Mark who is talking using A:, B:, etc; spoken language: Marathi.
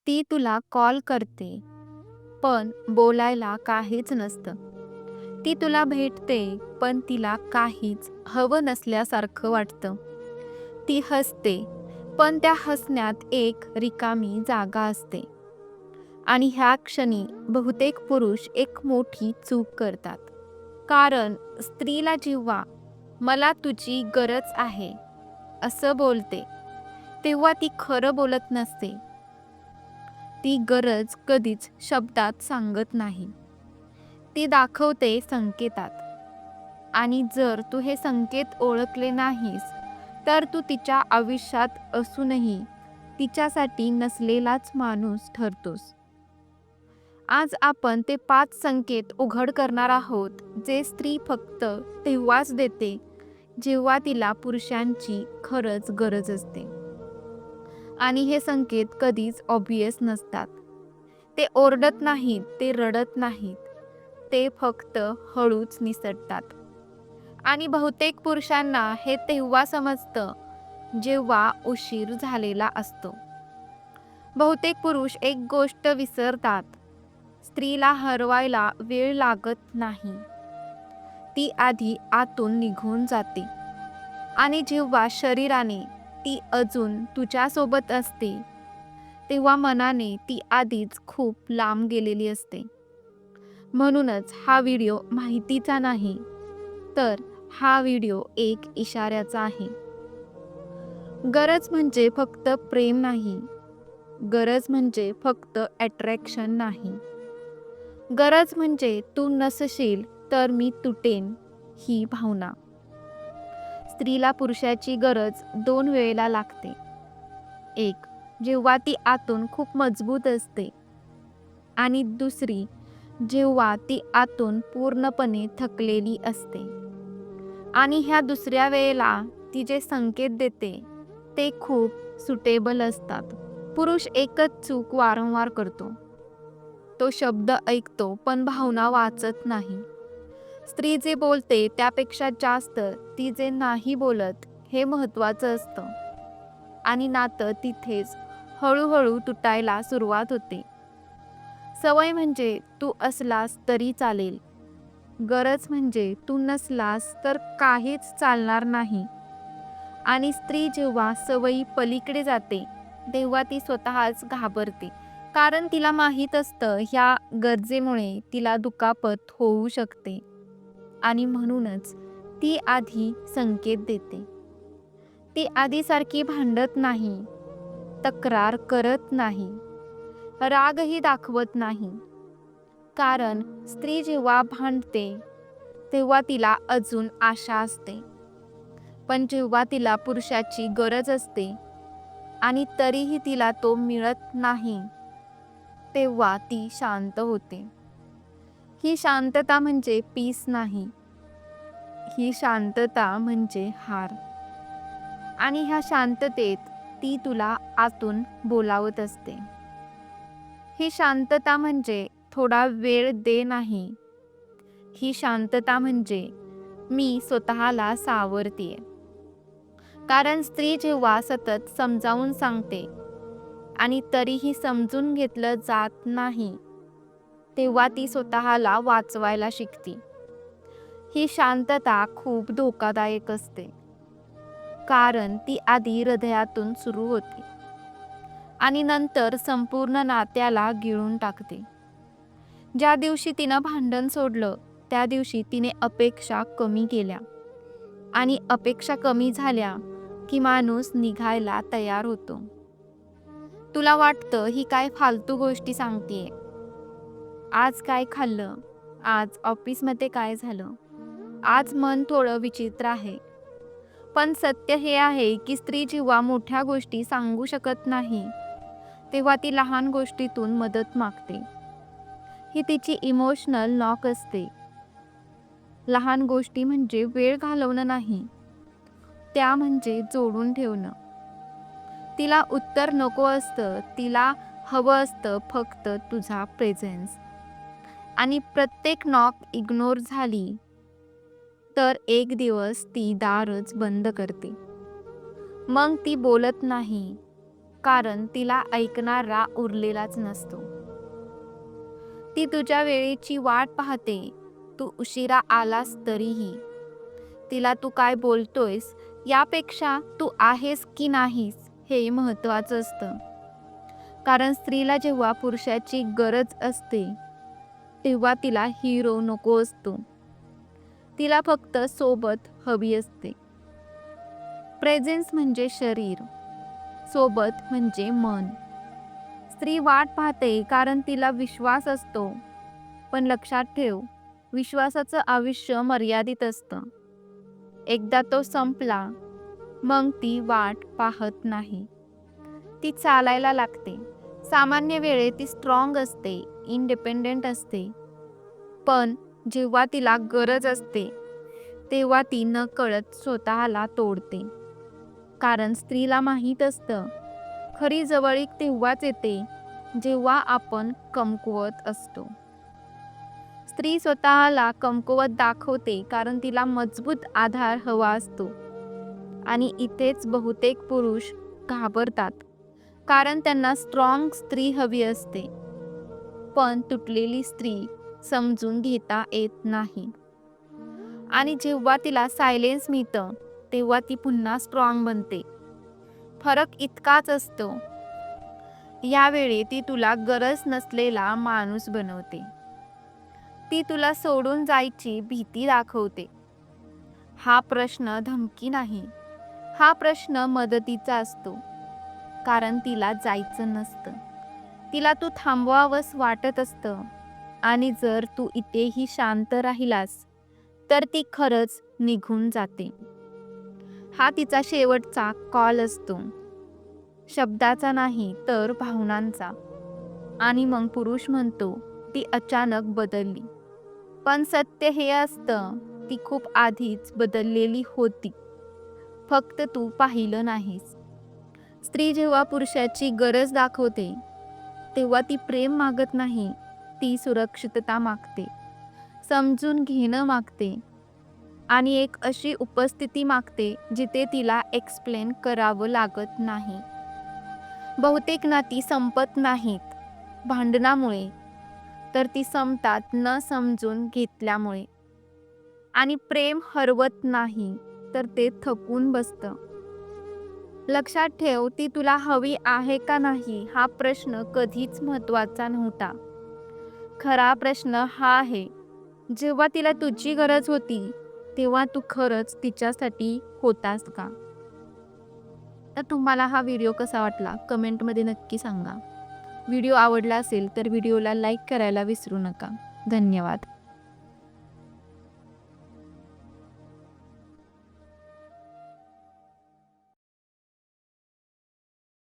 A: ती तुला कॉल करते, पण बोलायला काहीच नसतं. ती तुला भेटते, पण तिला काहीच हवं नसल्यासारखं वाटतं. ती हसते, पण त्या हसण्यात एक रिकामी जागा असते. आणि ह्या क्षणी बहुतेक पुरुष एक मोठी चूक करतात. कारण स्त्रीला जेव्हा "मला तुझी गरज आहे" असं बोलते, तेव्हा ती खरं बोलत नसते. ती गरज कधीच शब्दात सांगत नाही. ती दाखवते संकेतात. आणि जर तू हे संकेत ओळखले नाहीस, तर तू तिच्या आयुष्यात असूनही तिच्यासाठी नसलेलाच माणूस ठरतोस. आज आपण ते 5 संकेत उघड करणार आहोत, जे स्त्री फक्त तेव्हाच देते, जेव्हा तिला पुरुषांची खरंच गरज असते. आणि हे संकेत कधीच ऑब्व्हियस नसतात. ते ओरडत नाहीत, ते रडत नाहीत. ते फक्त हळूच निसटतात. आणि बहुतेक पुरुषांना हे तेव्हा समजतं, जेव्हा उशीर झालेला असतो. बहुतेक पुरुष एक गोष्ट विसरतात. स्त्रीला हरवायला वेळ लागत नाही. ती आधी आतून निघून जाते. आणि जेव्हा शरीराने ती अजून तुझ्यासोबत असते, तेव्हा मनाने ती आधीच खूप लांब गेलेली असते. म्हणूनच हा व्हिडिओ माहितीचा नाही, तर हा व्हिडिओ एक इशाऱ्याचा आहे. गरज म्हणजे फक्त प्रेम नाही. गरज म्हणजे फक्त अट्रॅक्शन नाही. गरज म्हणजे तू नसशील तर मी तुटेन ही भावना. स्त्रीला पुरुषाची गरज 2 वेळेला लागते. एक, जेव्हा ती आतून खूप मजबूत असते. आणि दुसरी, जेव्हा ती आतून पूर्णपणे थकलेली असते. आणि ह्या दुसऱ्या वेळेला ती जे संकेत देते, ते खूप सुटेबल असतात. पुरुष एकच चूक वारंवार करतो. तो शब्द ऐकतो, पण भावना वाचत नाही. स्त्री जे बोलते त्यापेक्षा जास्त ती जे नाही बोलत हे महत्त्वाचं असतं. आणि नातं तिथेच हळूहळू तुटायला सुरुवात होते. सवय म्हणजे तू असलास तरी चालेल. गरज म्हणजे तू नसलास तर काहीच चालणार नाही. आणि स्त्री जेव्हा सवयी पलीकडे जाते, तेव्हा ती स्वतःच घाबरते. कारण तिला माहीत असतं ह्या गरजेमुळे तिला दुखापत होऊ शकते. आणि म्हणूनच ती आधी संकेत देते. ती आधीसारखी भांडत नाही, तक्रार करत नाही, रागही दाखवत नाही. कारण स्त्री जेव्हा भांडते, तेव्हा तिला अजून आशा असते. पण जेव्हा तिला पुरुषाची गरज असते आणि तरीही तिला तो मिळत नाही, तेव्हा ती शांत होते. ही शांतता म्हणजे पीस नाही. ही शांतता म्हणजे हार. आणि ह्या शांततेत ती तुला आतून बोलावत असते. ही शांतता म्हणजे थोडा वेळ दे नाही. ही शांतता म्हणजे मी स्वतःला सावरतेय. कारण स्त्री जेव्हा सतत समजावून सांगते आणि तरीही समजून घेतलं जात नाही, तेव्हा ती स्वतःला वाचवायला शिकते. ही शांतता खूप धोकादायक असते. कारण ती आधी हृदयातून सुरू होते आणि नंतर संपूर्ण नात्याला गिळून टाकते. ज्या दिवशी तिनं भांडण सोडलं, त्या दिवशी तिने अपेक्षा कमी केल्या. आणि अपेक्षा कमी झाल्या की माणूस निघायला तयार होतो. तुला वाटतं ही काय फालतू गोष्टी सांगतेय. आज काय खाल्लं? आज ऑफिसमध्ये काय झालं? आज मन थोडं विचित्र आहे. पण सत्य हे आहे की स्त्री जेव्हा मोठ्या गोष्टी सांगू शकत नाही, तेव्हा ती लहान गोष्टीतून मदत मागते. ही तिची इमोशनल नॉक असते. लहान गोष्टी म्हणजे वेळ घालवणं नाही, त्या म्हणजे जोडून ठेवणं. तिला उत्तर नको असतं, तिला हवं असतं फक्त तुझा प्रेझेन्स. आणि प्रत्येक नॉक इग्नोर झाली, तर एक दिवस ती दारच बंद करते. मग ती बोलत नाही, कारण तिला ऐकणारा उरलेलाच नसतो. ती तुझ्या वेळेची वाट पाहते, तू उशिरा आलास तरीही. तिला तू काय बोलतोयस यापेक्षा तू आहेस की नाहीस हे महत्त्वाचं असतं. कारण स्त्रीला जेव्हा पुरुषाची गरज असते, तेव्हा तिला हिरो नको असतो. तिला फक्त सोबत हवी असते. प्रेझेन्स म्हणजे शरीर, सोबत म्हणजे मन. स्त्री वाट पाहते कारण तिला विश्वास असतो. पण लक्षात ठेव, विश्वासाचं आयुष्य मर्यादित असतं. एकदा तो संपला, मग ती वाट पाहत नाही. ती चालायला लागते. सामान्य वेळेत ती स्ट्रॉंग असते, इंडिपेंडेंट असते. पण जेव्हा तिला गरज असते, तेव्हा ती नकळत स्वतःला तोडते. कारण स्त्रीला माहीत असतं, खरी जवळीक तेव्हाच येते, जेव्हा आपण कमकुवत असतो. स्त्री स्वतःला कमकुवत दाखवते कारण तिला मजबूत आधार हवा असतो. आणि इथेच बहुतेक पुरुष घाबरतात, कारण त्यांना स्ट्रॉंग स्त्री हवी असते. पण तुटलेली स्त्री समजून घेता येत नाही. आणि जेव्हा तिला सायलेन्स मिळतं, तेव्हा ती पुन्हा स्ट्रॉंग बनते. फरक इतकाच असतो, यावेळी ती तुला गरज नसलेला माणूस बनवते. ती तुला सोडून जायची भीती दाखवते. हा प्रश्न धमकी नाही, हा प्रश्न मदतीचा असतो. कारण तिला जायचं नसतं, तिला तू थांबवावंस वाटत असतं. आणि जर तू इथेही शांत राहिलास, तर ती खरंच निघून जाते. हा तिचा शेवटचा कॉल असतो, शब्दाचा नाही तर भावनांचा. आणि मग पुरुष म्हणतो, ती अचानक बदलली. पण सत्य हे असतं, ती खूप आधीच बदललेली होती, फक्त तू पाहिलं नाहीस. स्त्री जेव्हा पुरुषाची गरज दाखवते, तेव्हा ती प्रेम मागत नाही, ती सुरक्षितता मागते, समजून घेणं मागते, आणि एक अशी उपस्थिती मागते जिथे तिला एक्सप्लेन करावं लागत नाही. बहुतेक नाती संपत नाहीत भांडणामुळे, तर ती संपतात न समजून घेतल्यामुळे. आणि प्रेम हरवत नाही, तर ते थकून बसतं. लक्षात ठेव, ती तुला हवी आहे का नाही हा प्रश्न कधीच महत्त्वाचा नव्हता. खरा प्रश्न हा आहे, जेव्हा तिला तुझी गरज होती, तेव्हा तू खरंच तिच्यासाठी होतास का? तर तुम्हाला हा व्हिडिओ कसा वाटला कमेंटमध्ये नक्की सांगा. व्हिडिओ आवडला असेल तर व्हिडिओला लाईक करायला विसरू नका. धन्यवाद.